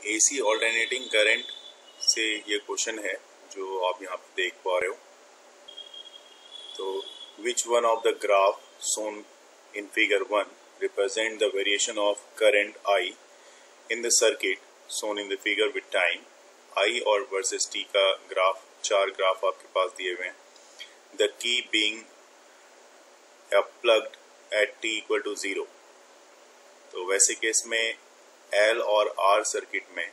AC alternating current से ये question है जो आप यहाँ पे देख पा रहे हो। तो विच one of the graph shown in figure 1 represent the variation of current I in the circuit shown in the figure with time I और versus t का ग्राफ, चार ग्राफ आपके पास दिए हुए हैं। The key being plugged at t equal to 0। तो वैसे case में L और R सर्किट में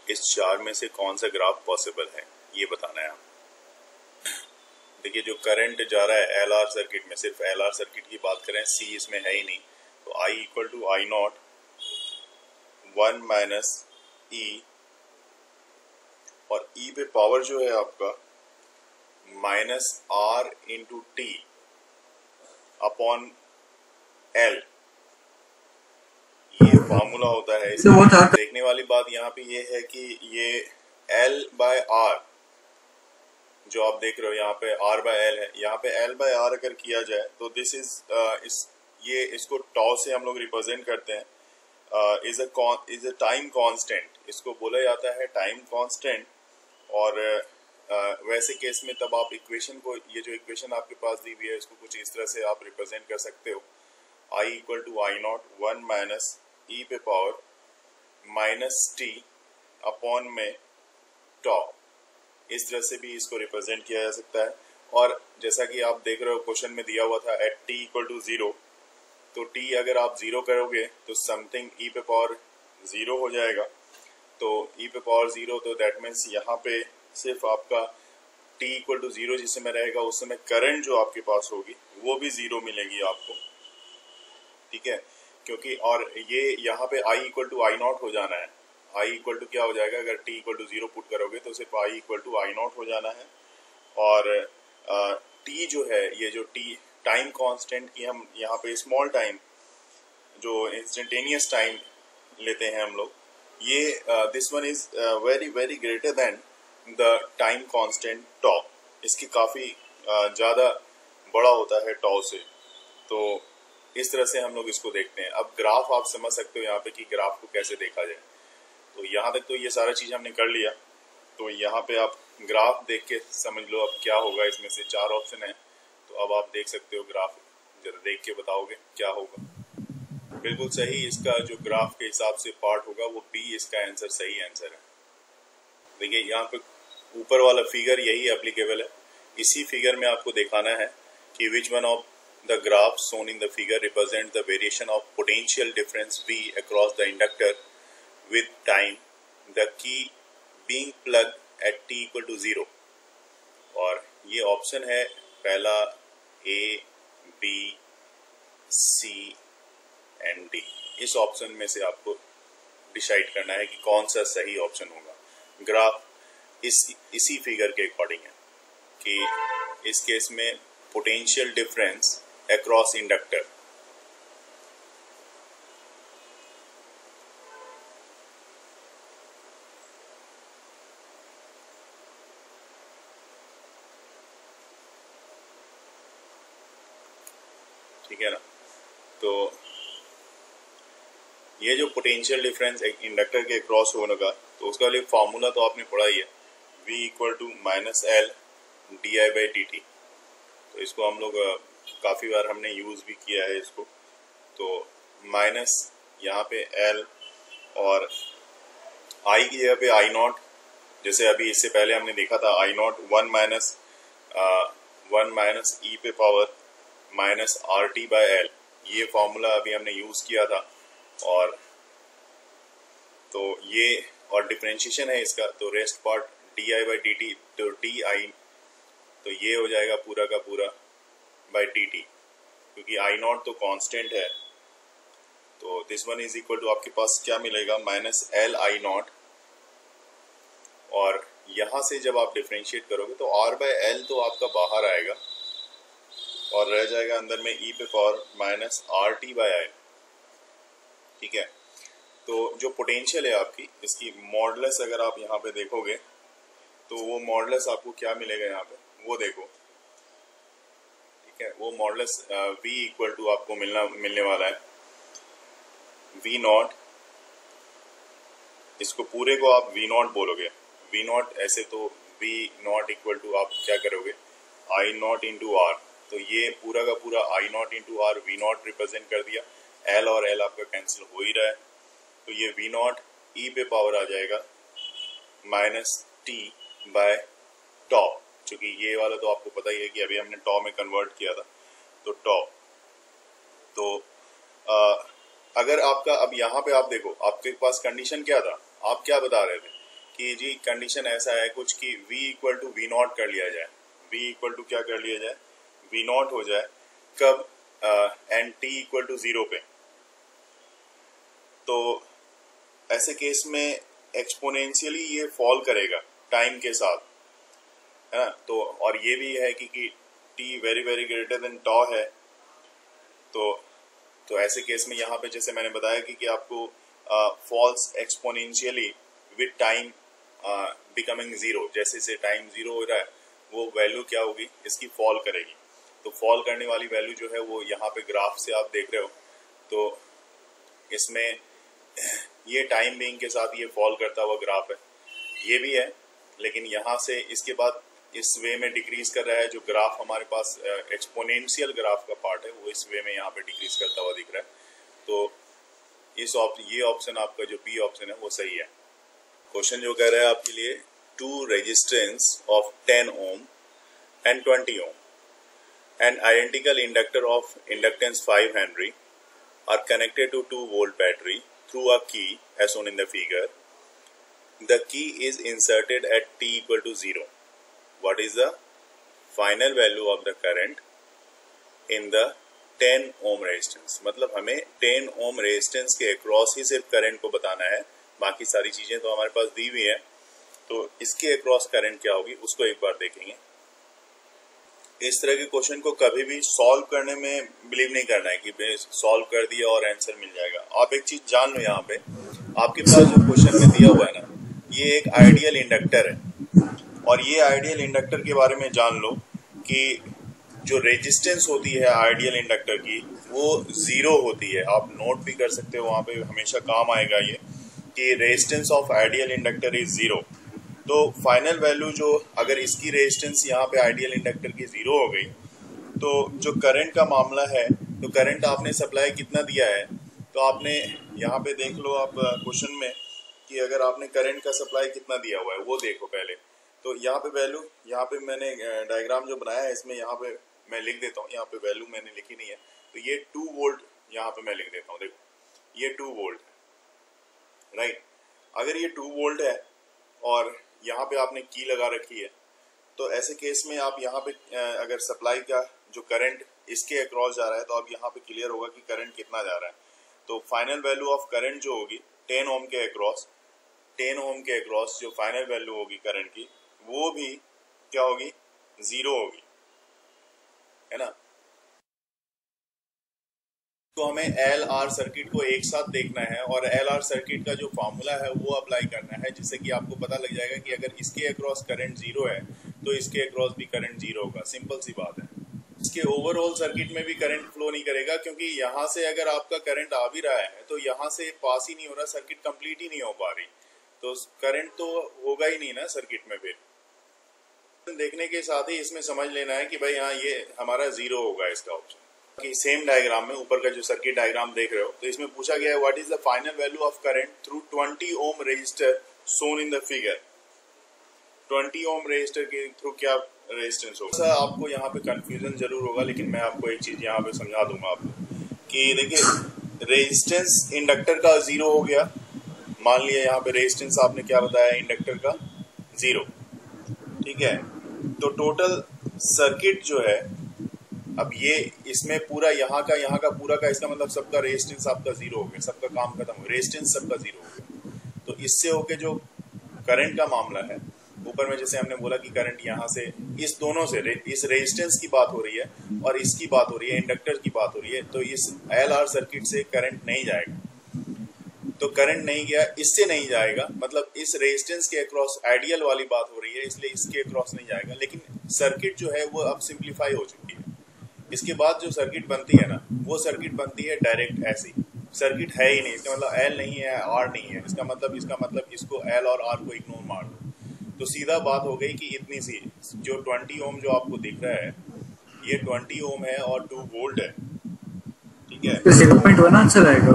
इस चार में से कौन सा ग्राफ पॉसिबल है ये बताना है। देखिए जो करंट जा रहा है एल आर सर्किट में, सिर्फ एल आर सर्किट की बात करें, सी इसमें है ही नहीं, तो I equal to I not 1 minus e, और ई पे पावर जो है आपका minus r into t upon L, ये फॉर्मूला होता है। देखने वाली बात यहाँ पे ये है कि ये एल बाय आर जो आप देख रहे हो यहाँ पे R बाय एल है, यहाँ पे L बाय R अगर किया जाए तो दिस इज ये इसको टॉ से हम लोग रिप्रेजेंट करते हैं, इज अ टाइम कांस्टेंट, इसको बोला जाता है टाइम कांस्टेंट। और वैसे केस में तब आप इक्वेशन को, ये जो इक्वेशन आपके पास दी हुई है, इसको कुछ इस तरह से आप रिप्रेजेंट कर सकते हो, I equal to I not 1 minus e पे पावर माइनस टी अपॉन में टॉ, इस तरह से भी इसको रिप्रेजेंट किया जा सकता है। और जैसा कि आप देख रहे हो क्वेश्चन में दिया हुआ था एट t इक्वल टू 0, तो t अगर आप 0 करोगे तो समथिंग e पे पावर 0 हो जाएगा। तो e पे पावर 0, तो दैट मीन्स यहाँ पे सिर्फ आपका t इक्वल टू 0 जिस समय रहेगा उस समय करंट जो आपके पास होगी वो भी 0 मिलेगी आपको, ठीक है। क्योंकि और ये यहाँ पे I equal to I naught हो जाना है, I इक्वल टू क्या हो जाएगा, अगर t इक्वल टू 0 पुट करोगे तो सिर्फ I equal to I naught हो जाना है। और t जो है, ये जो t टाइम कांस्टेंट की हम यहाँ पे स्मॉल टाइम जो इंस्टेंटेनियस टाइम लेते हैं हम लोग, ये this one is very very greater than the time constant tau, इसकी काफ़ी ज़्यादा बड़ा होता है टॉ से। तो इस तरह से हम लोग इसको देखते हैं। अब ग्राफ आप समझ सकते हो यहाँ पे कि ग्राफ को कैसे देखा जाए। तो यहाँ तक तो ये सारा चीज़ हमने कर लिया, तो यहाँ पे आप ग्राफ देख के समझ लो अब क्या होगा। इसमें से चार ऑप्शन है, तो अब आप देख सकते हो ग्राफ, जरा देख के बताओगे क्या होगा। बिल्कुल सही, इसका जो ग्राफ के हिसाब से पार्ट होगा वो बी इसका आंसर, सही आंसर है। देखिए यहाँ पे ऊपर वाला फिगर यही एप्लीकेबल है। इसी फिगर में आपको दिखाना है कि विच one of the graph shown in the figure represent the variation of potential difference V across the inductor with time, the key being plugged at t equal to 0। और ये ऑप्शन है पहला A, B, C and D। इस option में से आपको decide करना है कि कौन सा सही ऑप्शन होगा। ग्राफ इसी फिगर के अकॉर्डिंग है कि इस केस में पोटेंशियल डिफरेंस अक्रॉस इंडक्टर, ठीक है ना। तो ये जो पोटेंशियल डिफरेंस इंडक्टर के क्रॉस होने का, तो उसका लिए फॉर्मूला तो आपने पढ़ा ही है, V equal to minus L D I by D T. तो इसको हम लोग काफ़ी बार हमने यूज़ भी किया है इसको। तो माइनस यहाँ पे L और I की जगह पे आई नॉट, जैसे अभी इससे पहले हमने देखा था आई नॉट 1 माइनस ई पे power minus r T by L, ये फॉर्मूला अभी हमने यूज़ किया था। और तो ये और डिफरेंशिएशन है इसका, तो rest part D I by D T, तो डी आई, तो ये हो जाएगा पूरा का पूरा बाई डी टी, क्योंकि आई नॉट तो कांस्टेंट है। तो this one is equal to आपके पास क्या मिलेगा, माइनस एल आई नॉट, और यहाँ से जब आप डिफरेंशिएट करोगे तो आर बाय एल तो आपका बाहर आएगा और रह जाएगा अंदर में ई पे power minus r t by I, ठीक है। तो जो पोटेंशियल है आपकी, इसकी मॉडुलस अगर आप यहाँ पे देखोगे तो वो मॉडुलस आपको क्या मिलेगा यहाँ पे, वो देखो, ठीक है। वो मॉडुलस v इक्वल टू आपको मिलने वाला है V नॉट इसको पूरे को आप वी नॉट बोलोगे, वी नॉट ऐसे तो वी नॉट इक्वल टू आप क्या करोगे आई नॉट इंटू आर, तो ये पूरा का पूरा I not into R V not represent कर दिया, एल और एल आपका कैंसिल हो ही रहा है, तो ये वी नॉट ई पे पावर आ जाएगा माइनस टी बाय टॉ, क्योंकि ये वाला तो आपको पता ही है कि अभी हमने टॉ में कन्वर्ट किया था, तो टॉ। तो अगर आपका अब यहाँ पे आप देखो आपके पास कंडीशन क्या था, आप क्या बता रहे थे कि जी कंडीशन ऐसा है कुछ कि v equal to V naught कर लिया जाए, v इक्वल टू क्या कर लिया जाए वी नॉट हो जाए कब एंड t इक्वल टू 0 पे, तो ऐसे केस में एक्सपोनेंशियली ये फॉल करेगा टाइम के साथ, है ना। तो और ये भी है कि t very very greater than tau है, तो ऐसे केस में यहाँ पे जैसे मैंने बताया कि आपको falls exponentially with time becoming 0, जैसे से टाइम 0 हो रहा है वो वैल्यू क्या होगी इसकी फॉल करेगी, तो फॉल करने वाली वैल्यू जो है वो यहाँ पे ग्राफ से आप देख रहे हो, तो इसमें ये टाइम बीइंग के साथ ये फॉल करता हुआ ग्राफ है, ये भी है, लेकिन यहाँ से इसके बाद इस वे में डिक्रीज कर रहा है, जो ग्राफ हमारे पास एक्सपोनेंशियल ग्राफ का पार्ट है वो इस वे में यहाँ पे डिक्रीज करता हुआ दिख रहा है, तो ये ऑप्शन आपका जो बी ऑप्शन है वो सही है। क्वेश्चन जो कह रहा है आपके लिए two resistance of 10 ohm and 20 ohm and identical inductor of inductance 5 henry are connected to 2 volt battery through a key as shown in the figure. The key is inserted at t equal to 0. What is the final value of the current in the 10 ohm resistance? मतलब हमें 10 ohm resistance के across ही सिर्फ current को बताना है, बाकी सारी चीजें तो हमारे पास दी हुई है, तो इसके अक्रॉस करंट क्या होगी उसको एक बार देखेंगे। इस तरह के क्वेश्चन को कभी भी सॉल्व करने में बिलीव नहीं करना है कि सॉल्व कर दिया और आंसर मिल जाएगा। आप एक चीज जान लो, यहाँ पे आपके पास जो क्वेश्चन में दिया हुआ है ना, ये एक आइडियल इंडक्टर है, और ये आइडियल इंडक्टर के बारे में जान लो कि जो रेजिस्टेंस होती है आइडियल इंडक्टर की वो 0 होती है। आप नोट भी कर सकते हो, वहां पे हमेशा काम आएगा ये कि resistance of ideal inductor is 0। तो फाइनल वैल्यू जो अगर इसकी रेजिस्टेंस यहाँ पे आइडियल इंडक्टर की 0 हो गई, तो जो करंट का मामला है, तो करंट आपने सप्लाई कितना दिया है, तो आपने यहाँ पे देख लो आप क्वेश्चन में कि अगर आपने करंट का सप्लाई कितना दिया हुआ है वो देखो पहले। तो यहाँ पे वैल्यू, यहाँ पे मैंने डायग्राम जो बनाया है इसमें यहाँ पे मैं लिख देता हूँ, यहाँ पे वैल्यू मैंने लिखी नहीं है, तो ये 2 वोल्ट यहाँ पे मैं लिख देता हूँ, देखो ये 2 वोल्ट, राइट। अगर ये 2 वोल्ट है और यहाँ पे आपने की लगा रखी है, तो ऐसे केस में आप यहाँ पे अगर सप्लाई का जो करंट इसके अक्रॉस जा रहा है, तो अब यहाँ पे क्लियर होगा कि करंट कितना जा रहा है। तो फाइनल वैल्यू ऑफ करंट जो होगी 10 ओम के अक्रॉस, 10 ओम के अक्रॉस जो फाइनल वैल्यू होगी करंट की, वो भी क्या होगी 0 होगी, है ना। तो हमें एल आर सर्किट को एक साथ देखना है और एल आर सर्किट का जो फॉर्मूला है वो अप्लाई करना है, जिससे कि आपको पता लग जाएगा कि अगर इसके अक्रॉस करंट 0 है तो इसके अक्रॉस भी करंट 0 होगा। सिंपल सी बात है। इसके ओवरऑल सर्किट में भी करंट फ्लो नहीं करेगा, क्योंकि यहाँ से अगर आपका करंट आ भी रहा है तो यहाँ से पास ही नहीं हो रहा, सर्किट कंप्लीट ही नहीं हो पा रही, तो करंट तो होगा ही नहीं ना सर्किट में। फिर देखने के साथ ही इसमें समझ लेना है कि भाई हाँ ये हमारा 0 होगा इसका ऑप्शन। कि सेम डायग्राम में ऊपर का जो सर्किट डायग्राम देख रहे हो, तो इसमें पूछा गया है what is the final value of current through 20 ohm resistor shown in the figure. 20 ohm resistor के थ्रू क्या रेजिस्टेंस होगा। सर आपको यहाँ पे कंफ्यूजन जरूर होगा, लेकिन मैं आपको एक चीज यहाँ पे समझा दूंगा आपको कि देखिए रेजिस्टेंस इंडक्टर का 0 हो गया, मान लिया यहाँ पे रेजिस्टेंस आपने क्या बताया इंडक्टर का 0, ठीक है। तो टोटल सर्किट जो है, अब ये इसमें पूरा यहाँ का पूरा का, इसका मतलब सबका रेजिस्टेंस आपका 0 हो गया, सबका काम खत्म हो गया, रेजिस्टेंस सबका 0 हो गया। तो इससे होके जो करंट का मामला है, ऊपर में जैसे हमने बोला कि करंट यहाँ से इस दोनों से इस रेजिस्टेंस की बात हो रही है और इसकी बात हो रही है, इंडक्टर की बात हो रही है, तो इस एल आर सर्किट से करंट नहीं जाएगा। तो करंट नहीं गया, इससे नहीं जाएगा, मतलब इस रेजिस्टेंस के अक्रॉस आइडियल वाली बात हो रही है, इसलिए इसके अक्रॉस नहीं जाएगा। लेकिन सर्किट जो है वो अब सिंप्लीफाई हो चुकी है। इसके बाद जो सर्किट बनती है ना, वो सर्किट बनती है डायरेक्ट ऐसी, सर्किट है ही नहीं, इसका मतलब एल नहीं है, आर नहीं है, इसका मतलब इसको एल और आर को इग्नोर मार दो। तो सीधा बात हो गई कि इतनी सी जो 20 ओम जो आपको दिख रहा है ये 20 ओम है और 2 वोल्ट है, ठीक है। 0.1 आंसर आएगा।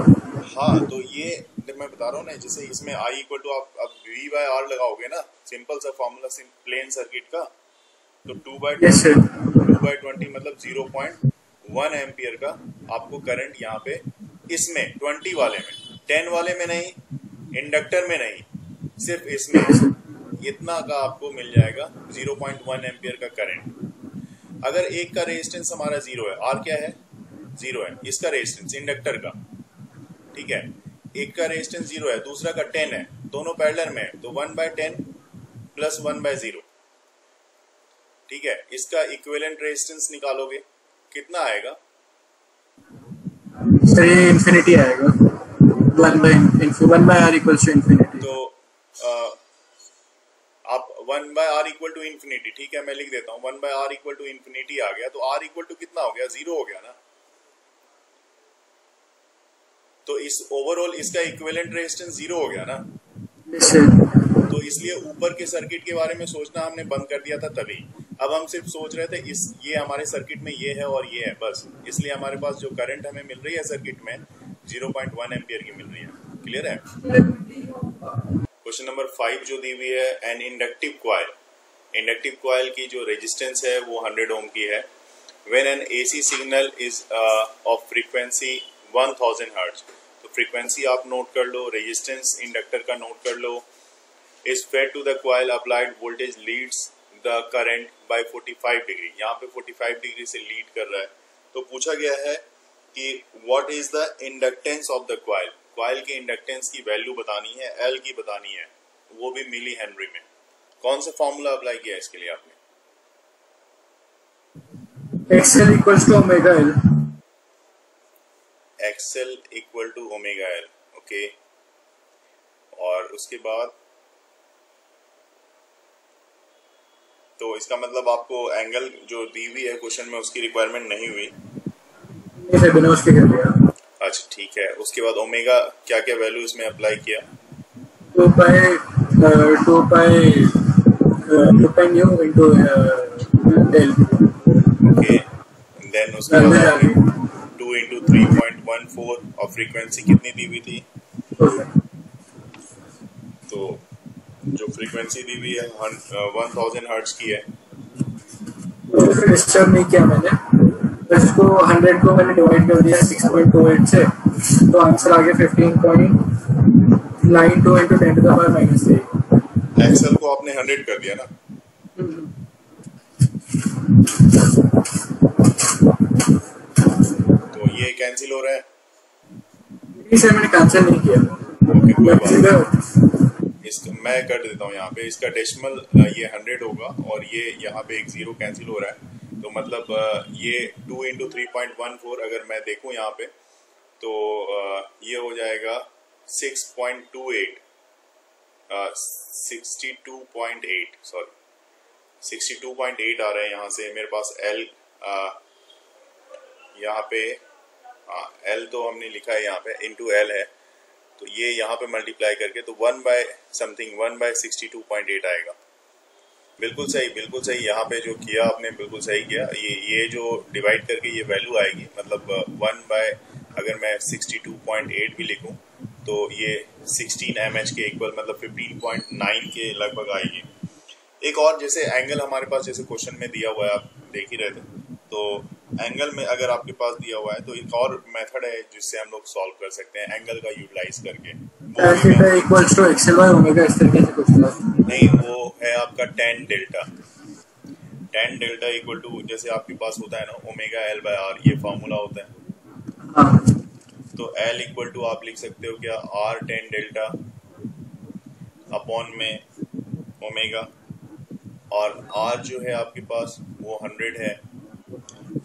हाँ, तो ये मैं बता रहा हूँ ना, जैसे इसमें आई इक्वल टू आप अब वी बाय आर लगाओगे ना, सिंपल सा फॉर्मूला प्लेन सर्किट का, तो 2/20 मतलब 0.1 एम्पियर का आपको करंट यहाँ पे इसमें 20 वाले में, 10 वाले में नहीं, इंडक्टर में नहीं, सिर्फ इसमें इतना का आपको मिल जाएगा 0.1 एम्पियर का करंट। अगर एक का रेजिस्टेंस हमारा 0 है, आर क्या है 0 है, इसका रेजिस्टेंस इंडक्टर का, ठीक है, एक का रेजिस्टेंस 0 है, दूसरा का 10 है, दोनों पैरेलल में, तो 1/10 प्लस 1/0, ठीक है। इसका इक्विवेलेंट रेजिस्टेंस निकालोगे कितना आएगा? ये इंफिनिटी आएगा, 1/r इक्वल्स टू इंफिनिटी। तो आप 1/r इक्वल टू इंफिनिटी, ठीक है, मैं लिख देता हूँ 1/r इक्वल टू इंफिनिटी आ गया, तो r इक्वल टू कितना हो गया? 0 हो गया ना। तो इस ओवरऑल इसका इक्विवेलेंट रेजिस्टेंस 0 हो गया ना। तो इसलिए ऊपर के सर्किट के बारे में सोचना हमने बंद कर दिया था तभी। अब हम सिर्फ सोच रहे थे ये हमारे सर्किट में ये है और ये है, बस। इसलिए हमारे पास जो करंट हमें मिल रही है सर्किट में 0.1 एम्पियर की मिल रही है। क्लियर है? क्वेश्चन नंबर 5 जो दी हुई है, an inductive coil. Inductive coil की जो रेजिस्टेंस है वो 100 ओम की है। When an AC signal is of frequency 1000 hertz, तो फ्रीक्वेंसी आप नोट कर लो, रेजिस्टेंस इंडक्टर का नोट कर लो। Is fed to the coil, applied voltage leads the current by 45 degree. यहाँ पे 45 डिग्री से लीड कर रहा है। तो पूछा गया है कि what is the inductance of the coil. Coil के इंडक्टेंस की वैल्यू बतानी है, एल की बतानी है, वो भी मिली हेनरी में। कौन सा फॉर्मूला अप्लाई किया इसके लिए आपने? XL equals to omega L. XL equal to omega L, okay. और उसके बाद तो इसका मतलब आपको एंगल जो दी हुई है क्वेश्चन में उसकी रिक्वायरमेंट नहीं हुई। बिना उसके कर दिया। अच्छा, ठीक है। उसके बाद ओमेगा क्या क्या वैल्यू इसमें अप्लाई किया? 2 pi nu into L, okay. Then उसके बाद 2 into 3.14 और फ्रीक्वेंसी कितनी दी हुई थी? तो जो फ्रीक्वेंसी दी हुई है 1000 हर्ट्ज की है। डिस्टर्ब नहीं किया मैंने, इसको 100 को मैंने डिवाइड कर दिया 6.28 से, तो आंसर आ गया 15.92 into 10 to the power -3। Excel को आपने 100 कर दिया ना। तो ये कैंसिल हो रहा है। इसे मैंने कैंसिल नहीं किया। ओके, कोई बात नहीं। इसका मैं कर देता हूँ यहाँ पे। इसका डेसिमल ये 100 होगा और ये यहाँ पे एक 0 कैंसिल हो रहा है। तो मतलब ये 2 into 3.14 अगर मैं देखूँ यहाँ पे, तो ये हो जाएगा 6.28 62.8 सॉरी 62.8 आ रहा है यहाँ से मेरे पास। एल यहाँ पे एल तो हमने लिखा है यहाँ पे, इंटू एल है, तो ये यहाँ पे मल्टीप्लाई करके तो 1/62.8 आएगा। बिल्कुल सही, बिल्कुल सही। यहाँ पे जो किया आपने बिल्कुल सही किया। ये जो डिवाइड करके ये वैल्यू आएगी, मतलब अगर मैं 62.8 भी लिखूं तो ये 16 mH के इक्वल, मतलब 15.9 के लगभग आएगी। एक और जैसे एंगल हमारे पास जैसे क्वेश्चन में दिया हुआ है, आप देख ही रहे थे, तो एंगल में अगर आपके पास दिया हुआ है तो एक और मेथड है जिससे हम लोग सॉल्व कर सकते हैं एंगल का यूटिलाइज करके। नहीं, वो है आपका tan delta. tan delta equal to, जैसे आपके पास होता है ना ओमेगा एल बाय आर, ये फॉर्मूला होता है। तो L इक्वल टू आप लिख सकते हो क्या, R tan डेल्टा अपॉन में ओमेगा, और R जो है आपके पास वो 100 है।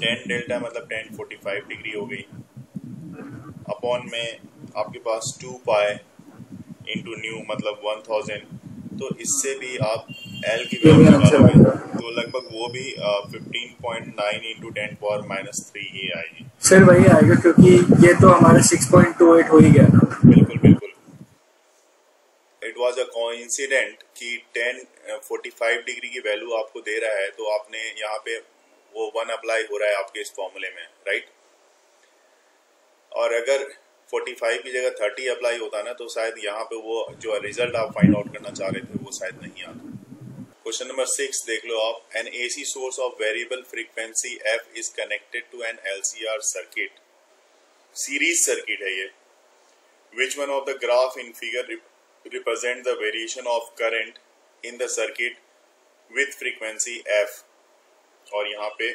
tan डेल्टा मतलब tan 45 डिग्री हो गई, अपॉन में आपके पास 2 पाई इंटू न्यू मतलब 1000। तो इससे भी आप L की वैल्यू निकालोगे तो लगभग वो भी 15.9 इंटू 10⁻³ ही आएगी। फिर वही आएगा, क्योंकि ये तो हमारा 6.28 हो ही गया ना। बिल्कुल बिल्कुल। इट वाज अ कोइंसिडेंट कि 45 डिग्री की वैल्यू आपको दे रहा है, तो आपने यहाँ पे वो 1 अप्लाई हो रहा है आपके इस फॉर्मूले में, राइट। और अगर 45 की जगह 30 अप्लाई होता ना, तो शायद यहाँ पे वो जो रिजल्ट आप फाइंड आउट करना चाह रहे थे वो शायद नहीं आता। क्वेश्चन नंबर 6 देख लो आप। An AC source of variable frequency F is connected to an LCR circuit, series circuit है ये। Which one of the graph in figure represent the variation of current in the circuit with frequency F. और यहाँ पे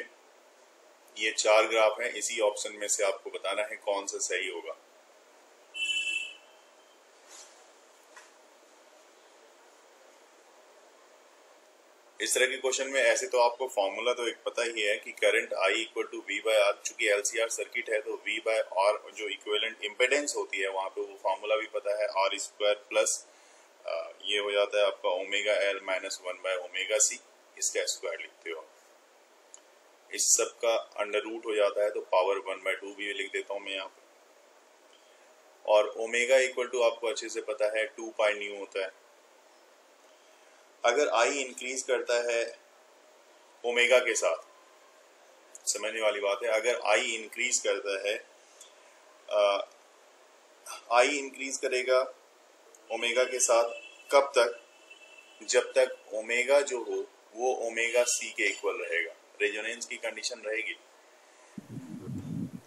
ये 4 graph हैं, इसी option में से आपको बताना है कौन सा सही होगा। इस तरह के क्वेश्चन में ऐसे तो आपको फॉर्मूला तो एक पता ही है कि current I equal to V by R. चूंकि एलसीआर सर्किट है तो वी बाय आर जो इक्विवेलेंट इम्पिडेंस होती है वहां पे वो फॉर्मूला भी पता है, आर स्क्वायर प्लस ये हो जाता है आपका omega L minus 1 by omega C, इसका स्क्वायर लिखते हो। इस सब का अंडर रूट हो जाता है तो पावर 1/2 भी लिख देता हूं मैं यहाँ पे। और ओमेगा इक्वल टू आपको अच्छे से पता है 2 पाई न्यू होता है। अगर आई इंक्रीज करता है ओमेगा के साथ, समझने वाली बात है, अगर आई इंक्रीज करता है, आई इंक्रीज करेगा ओमेगा के साथ कब तक? जब तक ओमेगा जो हो वो ओमेगा सी के इक्वल रहेगा, रेजोनेंस की कंडीशन रहेगी।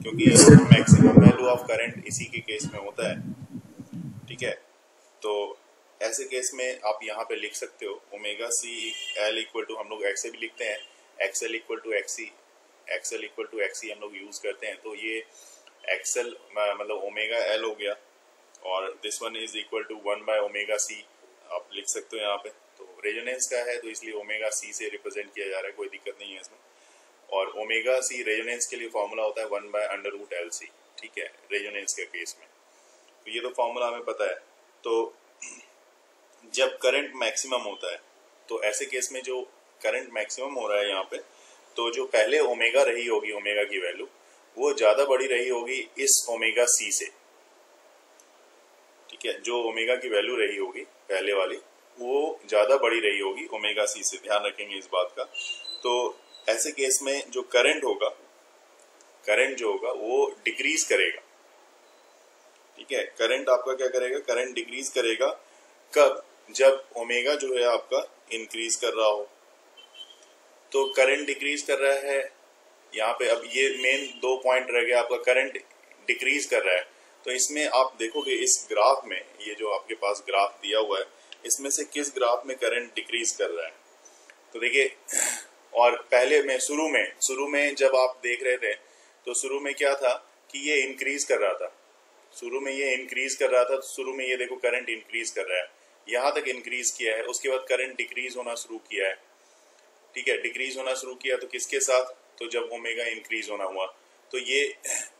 क्योंकि मैक्सिमम वैल्यू ऑफ करंट इसी के केस में होता है, ठीक है। तो ऐसे केस में आप यहाँ पे लिख सकते हो omega C L equal to, हम लोग ऐसे भी लिखते हैं XL equal to XC, XL equal to XC हम लोग यूज करते हैं। तो ये एक्सएल मतलब ओमेगा एल हो गया, और this one is equal to 1 by omega C आप लिख सकते हो यहाँ पे। तो रेजोनेंस का है तो इसलिए ओमेगा सी से रिप्रेजेंट किया जा रहा है, कोई दिक्कत नहीं है इसमें। और ओमेगा सी रेजोनेंस के लिए फॉर्मूला होता है 1 by under root L C, ठीक है, रेजोनेंस के केस में। तो ये तो फॉर्मूला हमें पता है। तो जब करंट मैक्सिमम होता है, तो ऐसे केस में जो करंट मैक्सिमम हो रहा है यहाँ पे, तो जो पहले ओमेगा रही होगी, ओमेगा की वैल्यू वो ज्यादा बड़ी रही होगी इस ओमेगा सी से, ठीक है। जो ओमेगा की वैल्यू रही होगी पहले वाली वो ज्यादा बड़ी रही होगी ओमेगा सी से, ध्यान रखेंगे इस बात का। तो ऐसे केस में जो करंट होगा, करंट जो होगा वो डिक्रीज करेगा, ठीक है। करंट आपका क्या करेगा? करंट डिक्रीज करेगा कब? जब ओमेगा जो है आपका इंक्रीज कर रहा हो। तो करंट डिक्रीज कर रहा है यहाँ पे, अब ये मेन 2 पॉइंट रह गया आपका, करंट डिक्रीज कर रहा है। तो इसमें आप देखोगे इस ग्राफ में, ये जो आपके पास ग्राफ दिया हुआ है, इसमें से किस ग्राफ में करंट डिक्रीज कर रहा है? तो देखिए, और पहले में शुरू में जब आप देख रहे थे तो शुरू में क्या था कि ये इंक्रीज कर रहा था, शुरू में ये इंक्रीज कर रहा था। शुरू में ये देखो करंट इंक्रीज कर रहा है, यहाँ तक इंक्रीज किया है, उसके बाद करंट डिक्रीज होना शुरू किया है, ठीक है। डिक्रीज होना शुरू किया तो किसके साथ? तो जब ओमेगा इंक्रीज होना हुआ। तो ये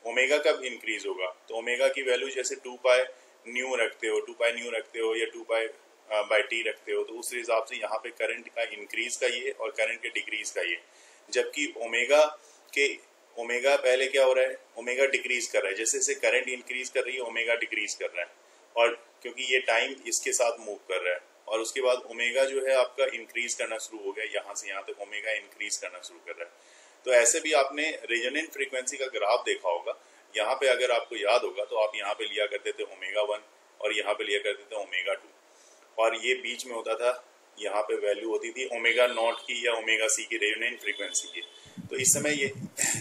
ओमेगा कब इंक्रीज होगा? तो ओमेगा की वैल्यू जैसे 2 पाई न्यू रखते हो, 2 पाई न्यू रखते हो या 2 पाई बाई टी रखते हो, तो उस हिसाब से यहाँ पे करंट का इंक्रीज का ये और करंट के डिक्रीज का ये। जबकि ओमेगा पहले क्या हो रहा है? ओमेगा डिक्रीज कर रहा है, जैसे जैसे करंट इंक्रीज कर रही है ओमेगा डिक्रीज कर रहा है, और क्योंकि ये टाइम इसके साथ मूव कर रहा है। और उसके बाद ओमेगा जो है आपका इंक्रीज करना शुरू हो गया, यहाँ से यहाँ तक ओमेगा इंक्रीज करना शुरू कर रहा है। तो ऐसे भी आपने रेजोनेंट फ्रीक्वेंसी का ग्राफ देखा होगा। यहाँ पे अगर आपको याद होगा तो आप यहाँ पे लिया करते थे ओमेगा 1 और यहाँ पे लिया करते थे ओमेगा 2, और ये बीच में होता था, यहाँ पे वैल्यू होती थी ओमेगा नॉट की या ओमेगा सी की, रेजोनेंट फ्रीक्वेंसी की। तो इस समय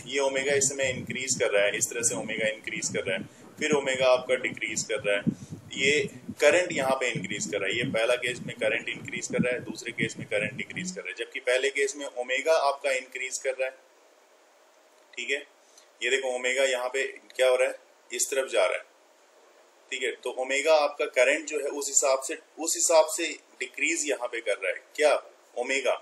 ये ओमेगा इस समय इंक्रीज कर रहा है, इस तरह से ओमेगा इंक्रीज कर रहा है, फिर ओमेगा आपका डिक्रीज कर रहा है। ये करंट यहाँ पे इंक्रीज कर रहा है, ये पहला केस में करंट इंक्रीज कर रहा है, दूसरे केस में करंट डिक्रीज कर रहा है। जबकि पहले केस में ओमेगा आपका इंक्रीज कर रहा है, ठीक है। ये देखो ओमेगा यहाँ पे क्या हो रहा है? इस तरफ जा रहा है, ठीक है। तो ओमेगा आपका करंट जो है उस हिसाब से डिक्रीज यहाँ पे कर रहा है, क्या? ओमेगा।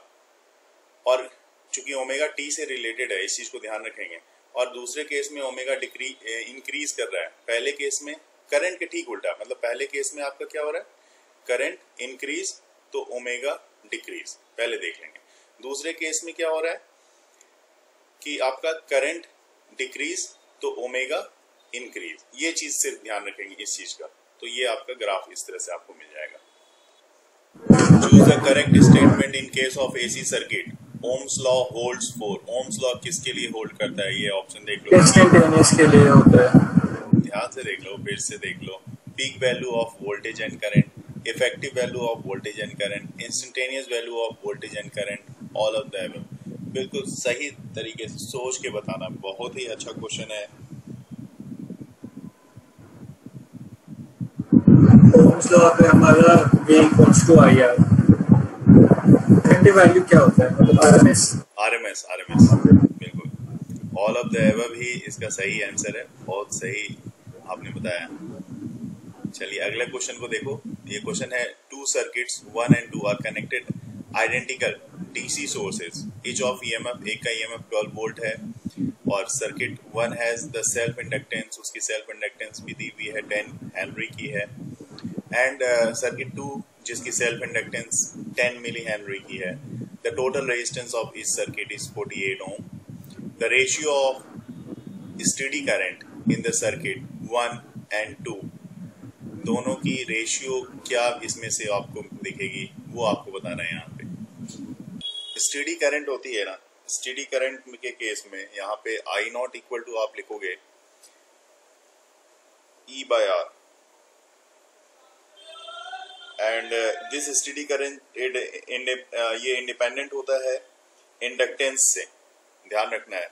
और चूंकि ओमेगा टी से रिलेटेड है, इस चीज को ध्यान रखेंगे। और दूसरे केस में ओमेगा इंक्रीज कर रहा है, पहले केस में करंट के ठीक उल्टा, मतलब पहले केस में आपका क्या हो रहा है? करंट इंक्रीज तो ओमेगा डिक्रीज, पहले देख लेंगे। दूसरे केस में क्या हो रहा है कि आपका करंट डिक्रीज तो ओमेगा इंक्रीज। ये चीज सिर्फ ध्यान रखेंगे इस चीज का। तो ये आपका ग्राफ इस तरह से आपको मिल जाएगा। Choose the correct statement in case of AC circuit. Ohm's law holds for. Ohm's law किसके लिए होल्ड करता है? ये ऑप्शन देख लो, इंस्टेंटेनियस के लिए होता है। ध्यान से देख लो, फिर से देख लो। Peak value of voltage and current, effective value of voltage and current, instantaneous value of voltage and current, all of the above. बिल्कुल सही तरीके से सोच के बताना। बहुत ही अच्छा क्वेश्चन है। ओम्स लॉ पे हमारा V equals to IR। Effective value क्या होता है? मतलब RMS। बिल्कुल, ऑल ऑफ द अबव ही इसका सही आंसर है। बहुत सही आपने बताया। चलिए अगले क्वेश्चन को देखो। ये क्वेश्चन है, two circuits 1 and 2 are connected identical DC sources, each of EMF, एक का ईएमएफ 12 वोल्ट है, और circuit 1 has the self inductance, उसकी सेल्फ इंडक्टेंस भी दी हुई है 10 हेनरी की है, एंड सर्किट 2 जिसकी सेल्फ इंडक्टेंस 10 मिली हेनरी की है। द टोटल रेजिस्टेंस ऑफ इस circuit is 48 ohm. The ratio of steady current in the circuit 1 and 2, दोनों की रेशियो क्या इसमें से आपको दिखेगी वो आपको बताना है। यहाँ पे स्टेडी करंट होती है ना, स्टेडी करंट के केस में यहाँ पे आई नॉट इक्वल टू आप लिखोगे E/R, and this steady current ये इंडिपेंडेंट होता है इंडक्टेंस से। ध्यान रखना है,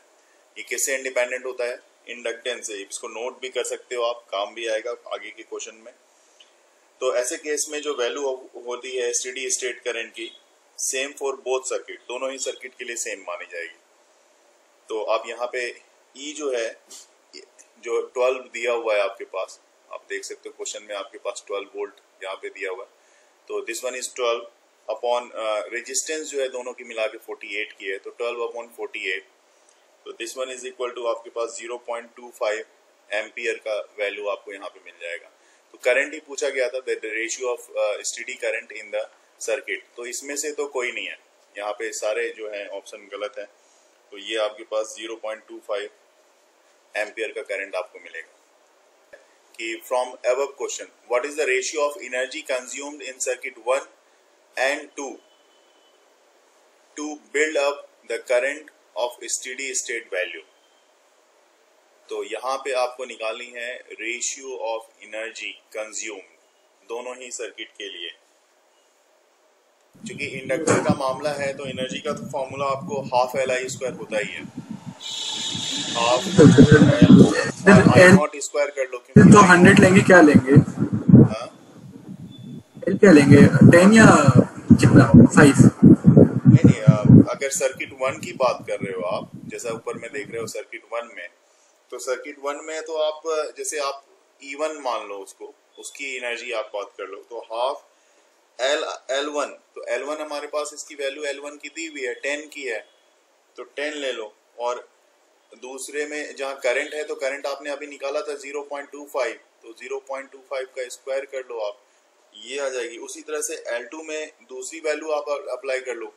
ये किससे इंडिपेंडेंट होता है? इंडक्टेंस से। इसको नोट भी कर सकते हो आप, काम भी आएगा आगे के क्वेश्चन में। तो ऐसे केस में जो वैल्यू होती है स्टेडी स्टेट करंट की, सेम फॉर बोथ सर्किट, दोनों ही सर्किट के लिए सेम मानी जाएगी। तो आप यहाँ पे E जो है, जो 12 दिया हुआ है आपके पास, आप देख सकते हो क्वेश्चन में आपके पास 12 वोल्ट यहाँ पे दिया हुआ है। तो this one is 12 upon resistance जो है दोनों की मिला के 48 की है, तो 12 अपॉन 48, तो this one is equal to आपके पास 0.25 एम्पियर का वैल्यू आपको यहाँ पे मिल जाएगा। तो करंट ही पूछा गया था, the ratio of steady current in the circuit. तो इसमें से तो कोई नहीं है, यहाँ पे सारे जो है ऑप्शन गलत है। तो ये आपके पास 0.25 एम्पियर का करंट आपको मिलेगा। कि from above question, what is the ratio of energy consumed in circuit 1 and 2 to build up the current of steady state value. तो यहाँ पे आपको निकालनी है रेशियो ऑफ एनर्जी कंज्यूम्ड दोनों ही सर्किट के लिए। क्योंकि इंडक्टर का मामला है तो एनर्जी का तो फॉर्मूला आपको हाफ LI² होता ही है। हाफ I0 स्क्वायर कर लो। तो 100 लेंगे, क्या लेंगे? हाँ, L क्या लेंगे? 10 या कितना? 5? नहीं, अगर सर्किट 1 की बात कर रहे हो आप, जैसा ऊपर में देख रहे हो सर्किट 1 में, तो सर्किट 1 में तो आप जैसे आप E1 मान लो उसको, उसकी एनर्जी आप बात कर लो, तो हाफ L1, तो L1 हमारे पास इसकी वैल्यू L1 की दी हुई है 10 की है, तो 10 ले लो। और दूसरे में जहाँ करंट है, तो करंट आपने अभी निकाला था 0.25, तो 0.25 का स्क्वायर कर लो आप, ये आ जाएगी। उसी तरह से L2 में दूसरी वैल्यू आप अप्लाई कर लो,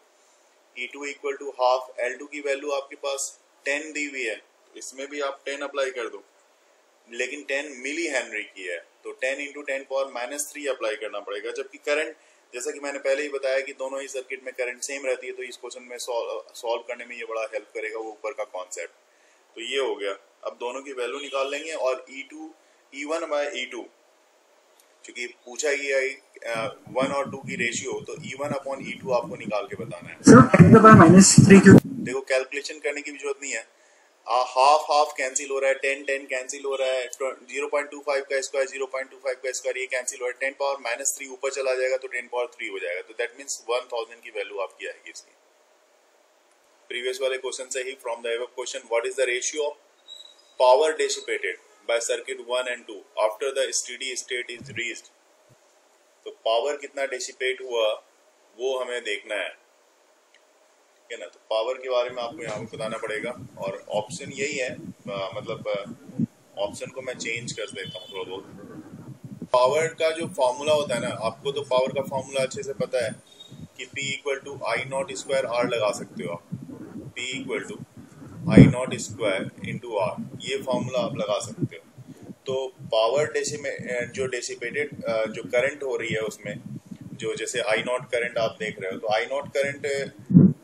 E2 equal to half, L2 की वैल्यू आपके पास 10 दी हुई है, तो इसमें भी आप 10 अप्लाई कर दो, लेकिन 10 मिली हेनरी की है, तो 10 इंटू 10⁻³ अप्लाई करना पड़ेगा। जबकि करंट, जैसा कि मैंने पहले ही बताया कि दोनों ही सर्किट में करंट सेम रहती है, तो इस क्वेश्चन में सॉल्व करने में ये बड़ा हेल्प करेगा, वो ऊपर का कॉन्सेप्ट। तो ये हो गया। अब दोनों की वैल्यू निकाल लेंगे, और E1/E2, क्योंकि पूछा गया है 1 और 2 की रेशियो, तो E1/E2 आपको निकाल के बताना है। -3 क्यों? देखो कैलकुलेशन करने की भी जरूरत नहीं है, हाफ कैंसिल हो रहा है, 10 कैंसिल हो रहा है, 0.25 का स्क्वायर 0.25 का स्क्वायर ये कैंसिल हो रहा है, 10⁻³ ऊपर चला जाएगा तो 10⁻³ हो जाएगा, तो दैट मीन्स 1000 की वैल्यू आपकी आएगी इसकी। प्रीवियस वाले क्वेश्चन से ही, from the above question, what is the ratio of power dissipated by circuit 1 and 2 after the steady state is reached. तो पावर कितना डिसिपेट हुआ वो हमें देखना है, ठीक है ना। तो पावर के बारे में आपको यहाँ पे बताना पड़ेगा, और ऑप्शन यही है, मतलब ऑप्शन को मैं चेंज कर देता हूँ थोड़ा बहुत। पावर का जो फॉर्मूला होता है ना, आपको तो पावर का फॉर्मूला अच्छे से पता है कि P = I0² R लगा सकते हो आप। P = I naught square into R, ये फॉर्मूला आप लगा सकते हो। तो पावर जो डेसिपेटेड जो करंट हो रही है उसमें, जो जैसे आई नॉट करंट आप देख रहे हो, तो आई नॉट करंट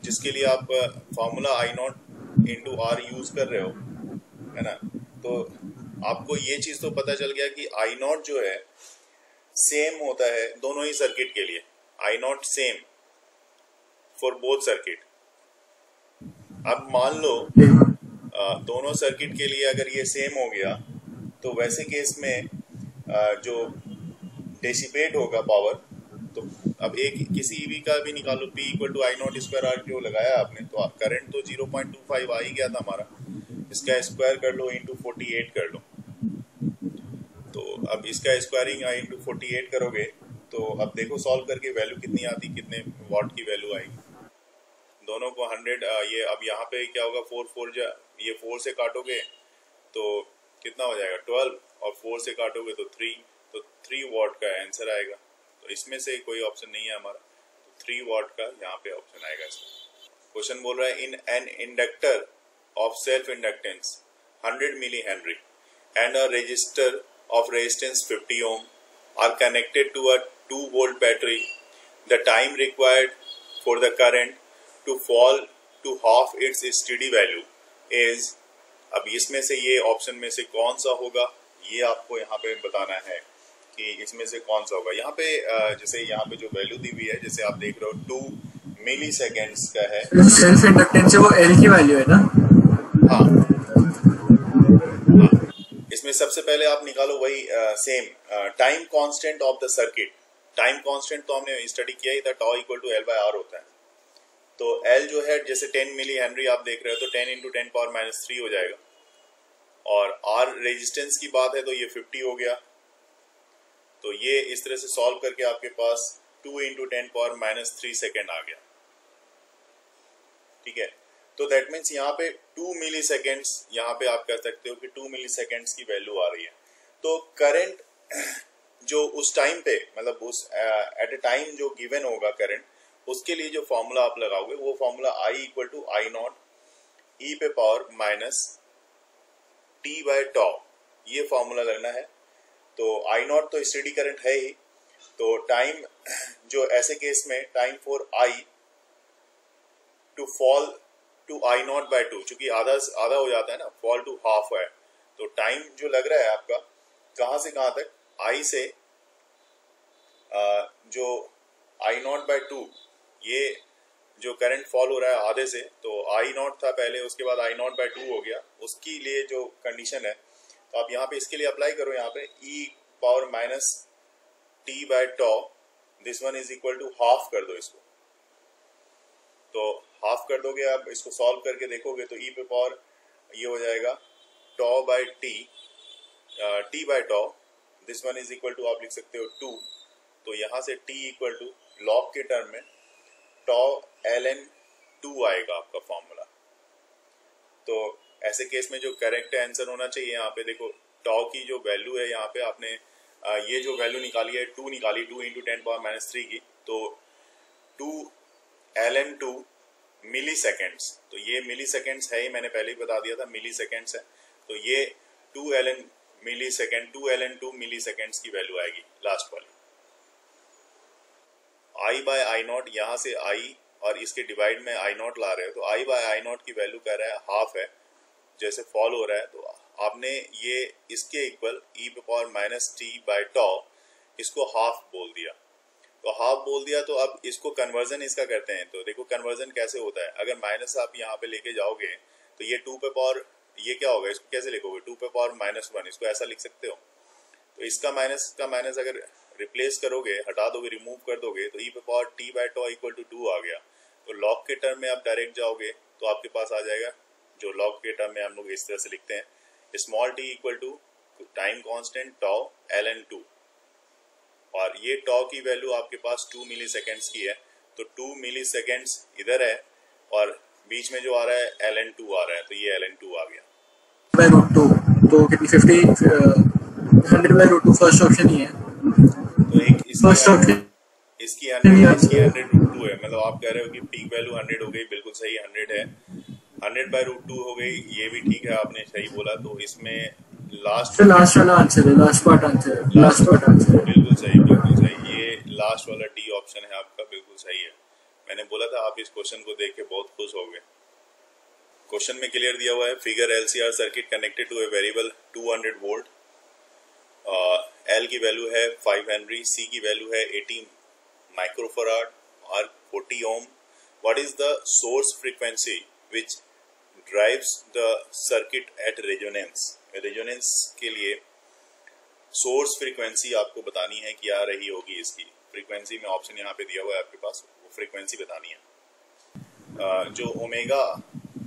जिसके लिए आप formula I not into R use कर रहे हो, है ना, तो आपको ये चीज तो पता चल गया कि आई नॉट जो है सेम होता है दोनों ही सर्किट के लिए, I naught same for both circuit. अब मान लो दोनों सर्किट के लिए अगर ये सेम हो गया, तो वैसे केस में जो डेसिपेट होगा पावर, तो अब एक किसी ईवी का भी निकालो, P equal to I naught square R जो लगाया आपने, तो करंट तो 0.25 आ ही गया था हमारा, इसका स्क्वायर कर लो इंटू 48 कर लो। तो अब इसका स्क्वायरिंग इंटू 48 करोगे तो अब देखो सॉल्व करके वैल्यू कितनी आती, कितने वॉट की वैल्यू आएगी। दोनों को 100, ये अब यहाँ पे क्या होगा, 4 ये 4 से काटोगे तो कितना हो जाएगा 12, और 4 से काटोगे तो 3, तो 3 वॉट का आंसर आएगा। तो इसमें से कोई ऑप्शन नहीं है हमारा, तो 3 वॉट का यहाँ पे ऑप्शन आएगा इसमें। क्वेश्चन बोल रहा है in an inductor of self inductance 100 milli henry and a resistor of resistance 50 ohm are connected to a 2-volt battery. The time required for the current to fall to half its steady value is, अब इसमें से ये option में से कौन सा होगा, ये आपको यहाँ पे बताना है कि इसमें से कौन सा होगा। यहाँ पे जैसे यहाँ पे जो वैल्यू दी हुई है, जैसे आप देख रहे हो 2 मिली सेकेंड्स का है, सेल्फ इंडक्टेंस से वो एल की वैल्यू है ना। हाँ, इसमें सबसे पहले आप निकालो वही same time constant of the circuit. Time constant तो हमने स्टडी किया ही था, tau equal to L by R होता है। तो एल जो है जैसे 10 मिली हेनरी आप देख रहे हो, तो 10 इंटू 10 पावर माइनस 3 हो जाएगा, और आर रेजिस्टेंस की बात है तो ये 50 हो गया। तो ये इस तरह से सॉल्व करके आपके पास 2 इंटू 10 पावर माइनस 3 सेकेंड आ गया, ठीक है। तो दैट मीन्स यहाँ पे 2 मिली सेकेंड्स, यहाँ पे आप कह सकते हो कि 2 मिली सेकेंड्स की वैल्यू आ रही है। तो करंट जो उस टाइम पे, मतलब उस एट ए टाइम जो गिवन होगा करंट, उसके लिए जो फॉर्मूला आप लगाओगे वो formula I equal to I naught e पे power minus t by tau, ये फॉर्मूला लगना है। तो आई नॉट तो स्टेडी करंट है ही, तो टाइम जो ऐसे केस में time for I to fall to I naught by 2, चूंकि आधा हो जाता है ना, फॉल टू हाफ है, तो टाइम जो लग रहा है आपका कहां से कहां तक, आई से जो आई नॉट बाय 2, ये जो करंट फॉल हो रहा है आधे से, तो आई नॉट था पहले, उसके बाद आई नॉट बाय 2 हो गया, उसके लिए जो कंडीशन है, तो आप यहाँ पे इसके लिए अप्लाई करो, यहाँ पे e power minus t by tau, this one is equal to half कर दो इसको। तो हाफ कर दोगे, आप इसको सॉल्व करके देखोगे तो ई पे पावर ये हो जाएगा tau by t, t by tau, this one is equal to आप लिख सकते हो 2। तो यहाँ से टी इक्वल टू लॉग के टर्म में टॉ ln 2 आएगा आपका फॉर्मूला। तो ऐसे केस में जो करेक्ट आंसर होना चाहिए, यहाँ पे देखो टॉ की जो वैल्यू है, यहाँ पे आपने ये जो वैल्यू निकाली है 2 निकाली, 2 इंटू 10 पावर माइनस 3 की, तो 2 ln 2 मिली सेकेंड्स, तो ये मिली सेकेंड्स है ही, मैंने पहले ही बता दिया था मिली सेकेंड्स है, तो ये 2 ln मिली सेकेंड, 2 ln 2 मिली सेकेंड्स की वैल्यू आएगी लास्ट वाली। आई बाय आई नॉट, यहाँ से आई और इसके डिवाइड में आई नॉट ला रहे हो, तो आई बाय आई नॉट की वैल्यू कह रहा है हाफ है, जैसे फॉल हो रहा है, तो आपने ये इसके इक्वल ई पे पावर माइनस टी बाय टॉ, इसको हाफ बोल दिया। तो हाफ बोल दिया, तो अब इसको कन्वर्जन इसका करते हैं। तो देखो कन्वर्जन कैसे होता है, अगर माइनस आप यहाँ पे लेके जाओगे तो ये 2 पे पावर, ये क्या होगा, इसको कैसे लिखोगे, 2 पे पावर माइनस 1, इसको ऐसा लिख सकते हो। तो इसका माइनस का माइनस अगर रिप्लेस करोगे, हटा दोगे, रिमूव कर दोगे, तो ई पे power T by tau equal to 2 आ गया। तो लॉग के टर्म में आप डायरेक्ट जाओगे तो आपके पास आ जाएगा, जो लॉग के टर्म में हम लोग इस तरह से लिखते हैं, small T equal to time constant tau ln 2, और ये टॉ की वैल्यू आपके पास 2 मिली सेकेंड्स की है, तो 2 मिली सेकेंड्स इधर है और बीच में जो आ रहा है ln 2 आ रहा है, तो ये ln 2 आ गया बाय रूट 2, तो कितनी 50 100 बाय रूट 2 फर्स्ट ऑप्शन ही है। तो एक फर्स्ट ऑप्शन इसकी 100 रूट 2 है, मतलब आप कह रहे हो कि पीक वैल्यू 100 हो गई, बिल्कुल सही 100 है। 100/√2 हो गई, ये भी ठीक है, आपने सही बोला। तो इसमें लास्ट लास्ट वाला आंसर है, लास्ट पार्ट आंसर है, लास्ट पार्ट आंसर है। बिल्कुल सही, बिल्कुल सही। ये लास्ट वाला डी ऑप्शन है आपका, बिल्कुल सही है। मैंने बोला था आप इस क्वेश्चन को देख के बहुत खुश हो गए। क्वेश्चन में क्लियर दिया हुआ है, figure LCR circuit connected to a variable 200 volt, L की वैल्यू है 5 हेनरी, C की वैल्यू है 80 microfarad, R 40 ohm. What is the source frequency which drives the circuit at resonance. Resonance के लिए सोर्स फ्रीक्वेंसी आपको बतानी है, क्या रही होगी इसकी फ्रीक्वेंसी में। ऑप्शन यहाँ पे दिया हुआ है आपके पास, वो फ्रीक्वेंसी बतानी है। जो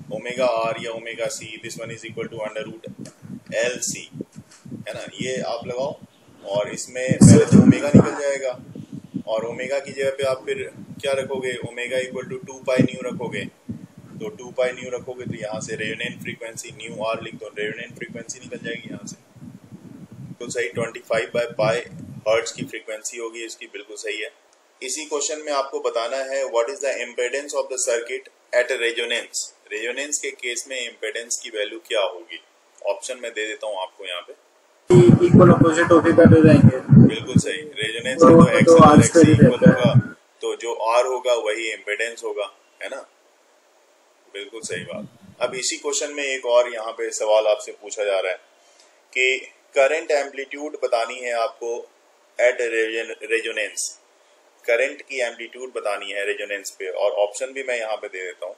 ओमेगा आर या omega C, this one is equal to √LC है ना, ये आप लगाओ और इसमें पहले तो ओमेगा निकल जाएगा और ओमेगा की जगह पे आप फिर क्या रखोगे, omega equal to 2 pi nu रखोगे। तो 2 पाई न्यू रखोगे तो यहाँ से रेजोनेंट फ्रीक्वेंसी न्यू आर लिख दो, रेजोनेंट फ्रीक्वेंसी निकल जाएगी यहाँ से। तो सही 25/पाई हर्ट्ज की फ्रीक्वेंसी होगी इसकी, बिल्कुल सही है। इसी क्वेश्चन में आपको बताना है what is the impedance of the circuit at resonance. Resonance के केस में इम्पेडेंस की वैल्यू क्या होगी। ऑप्शन में दे देता हूँ आपको यहाँ पे, इक्वल अपोजिट होके कर जाएंगे। बिल्कुल सही। रेजोनेंस में तो एक्स और एक्स इक्वल होगा, तो जो आर होगा वही इम्पेडेंस होगा, है ना, बिल्कुल सही बात। अब इसी क्वेश्चन में एक और यहाँ पे सवाल आपसे पूछा जा रहा है कि करंट एम्पलीट्यूड बतानी है आपको एट रेजोनेंस। करंट की एम्पलीट्यूड बतानी है रेजोनेंस पे, और ऑप्शन भी मैं यहाँ पे दे देता हूँ।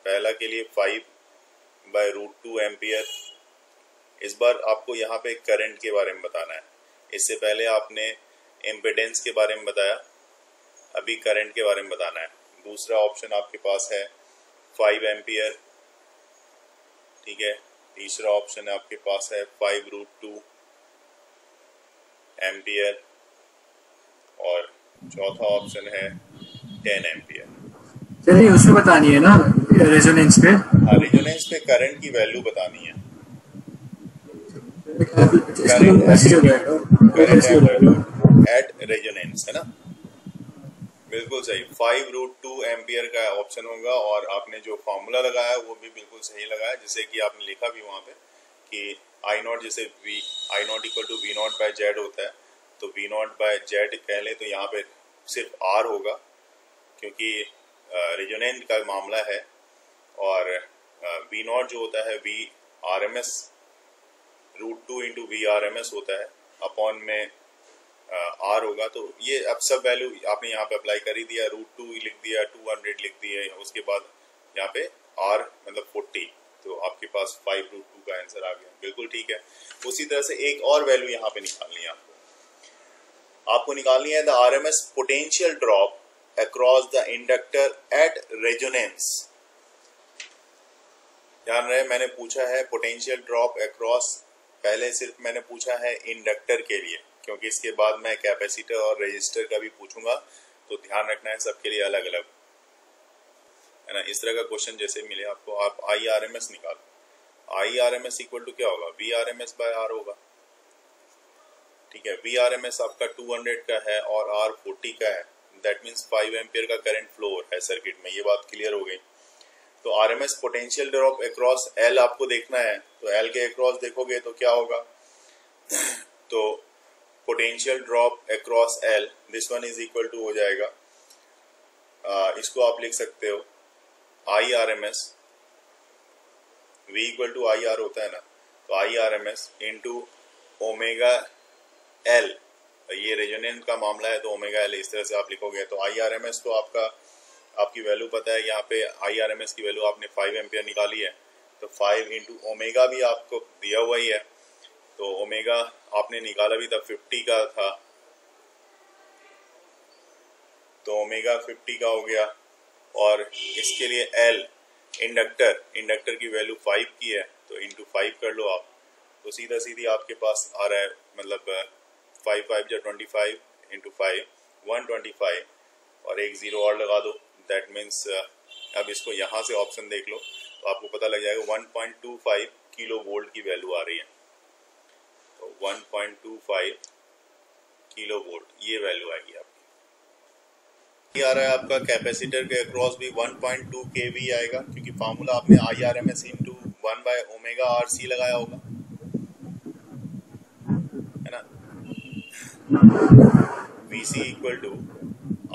पहला के लिए 5/√2 एम्पियर। इस बार आपको यहाँ पे करंट के बारे में बताना है। इससे पहले आपने इम्पेडेंस के बारे में बताया, अभी करंट के बारे में बताना है। दूसरा ऑप्शन आपके पास है 5 एम्पियर, ठीक है। तीसरा ऑप्शन आपके पास है 5√2 एम्पियर और चौथा ऑप्शन है 10 एम्पियर। चलिए उसमें बतानी है ना, रेजोनेंस पे। हाँ, रेजोनेंस पे करंट की वैल्यू बतानी है, करंट एट रेजोनेंस, है ना, बिल्कुल सही। 5√2 एम्पियर का ऑप्शन होगा और आपने जो फॉर्मूला लगाया वो भी बिल्कुल सही लगाया, जैसे कि आपने लिखा भी वहाँ पे कि I0 जैसे I0 इक्वल टू V0/Z होता है, तो V0/Z कह ले तो यहाँ पे सिर्फ R होगा क्योंकि रेजोनेंट का मामला है, और V0 जो होता है VRMS √2 इंटू VRMS होता है, अपॉन में R होगा। तो ये अब सब वैल्यू आपने यहाँ पे अप्लाई कर ही दिया, √2 लिख दिया, 200 लिख दिया, उसके बाद यहाँ पे R मतलब 40, तो आपके पास 5√2 का आंसर आ गया, बिल्कुल ठीक है। उसी तरह से एक और वैल्यू यहाँ पे निकालनी है आपको निकालनी है the RMS potential drop across the inductor at resonance. ध्यान रहे, मैंने पूछा है पोटेंशियल ड्रॉप अक्रॉस, पहले सिर्फ मैंने पूछा है इंडक्टर के लिए, क्योंकि इसके बाद मैं कैपेसिटर और रेजिस्टर का भी पूछूंगा, तो ध्यान रखना है सबके लिए अलग अलग, है ना। इस तरह का क्वेश्चन जैसे मिले आपको, आप IRMS निकालो। IRMS इक्वल टू क्या होगा, VRMS/R होगा, ठीक है। VRMS आपका 200 का है और R 40 का है, दैट मीन्स 5 एम्पियर का करंट फ्लो है सर्किट में, ये बात क्लियर हो गई। तो RMS potential drop across L आपको देखना है, तो L के अक्रॉस देखोगे तो क्या होगा, तो potential drop across L, this one is equal to हो जाएगा, इसको आप लिख सकते हो IRMS, V equal to IR होता है ना, तो IRMS इंटू ओमेगा L, ये रेजोनेंट का मामला है तो ओमेगा L, इस तरह से आप लिखोगे। तो IRMS तो आपकी वैल्यू पता है, यहाँ पे IRMS की वैल्यू आपने 5 एम्पियर निकाली है, तो 5 इंटू ओमेगा भी आपको दिया हुआ ही है, तो ओमेगा आपने निकाला भी था 50 का था, तो ओमेगा 50 का हो गया। और इसके लिए L इंडक्टर की वैल्यू 5 की है, तो इंटू 5 कर लो आप, तो सीधा सीधी आपके पास आ रहा है, मतलब 5×5 = 25 इंटू 5 125, और एक जीरो और लगा दो, दैट मीन्स अब इसको यहाँ से ऑप्शन देख लो तो आपको पता लग जाएगा 1.25 किलो वोल्ट की वैल्यू आ रही है, तो 1.25 किलो वोल्ट ये वैल्यू आएगी आपकी। ये आ रहा है आपका कैपेसिटर के अक्रॉस भी 1.2 kV आएगा, क्योंकि फार्मूला आपने IRMS इंटू 1/ω/RC लगाया होगा, है ना। VC equal to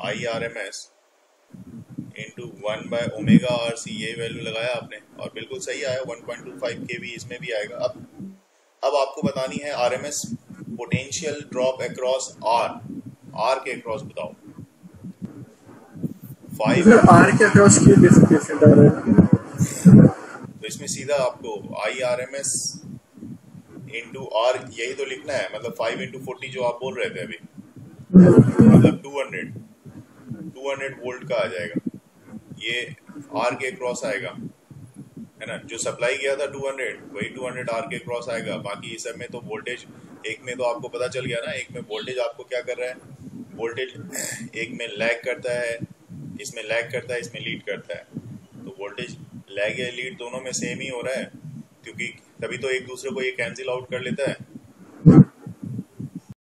IRMS into 1/ω/RC, ये वैल्यू लगाया आपने और बिल्कुल सही आया। 1.25 kV इसमें भी आएगा। अब आपको बतानी है RMS potential drop across R के अक्रॉस बताओ। 5 R के अक्रॉस की डिफरेंट आ रहा है, तो इसमें सीधा आपको IRMS इंटू R यही तो लिखना है, मतलब 5 इंटू 40 जो आप बोल रहे थे अभी, मतलब 200 वोल्ट का आ जाएगा। ये R के क्रॉस आएगा, है ना। जो सप्लाई किया था 200, वही 200 R के क्रॉस आएगा। बाकी इस सब में तो वोल्टेज, एक में तो आपको पता चल गया ना, एक में वोल्टेज आपको क्या कर रहा है, वोल्टेज एक में लैग करता है, इसमें लैग करता है, इसमें लीड करता है। तो वोल्टेज लैग या लीड दोनों में सेम ही हो रहा है, क्योंकि तभी तो एक दूसरे को ये कैंसिल आउट कर लेता है।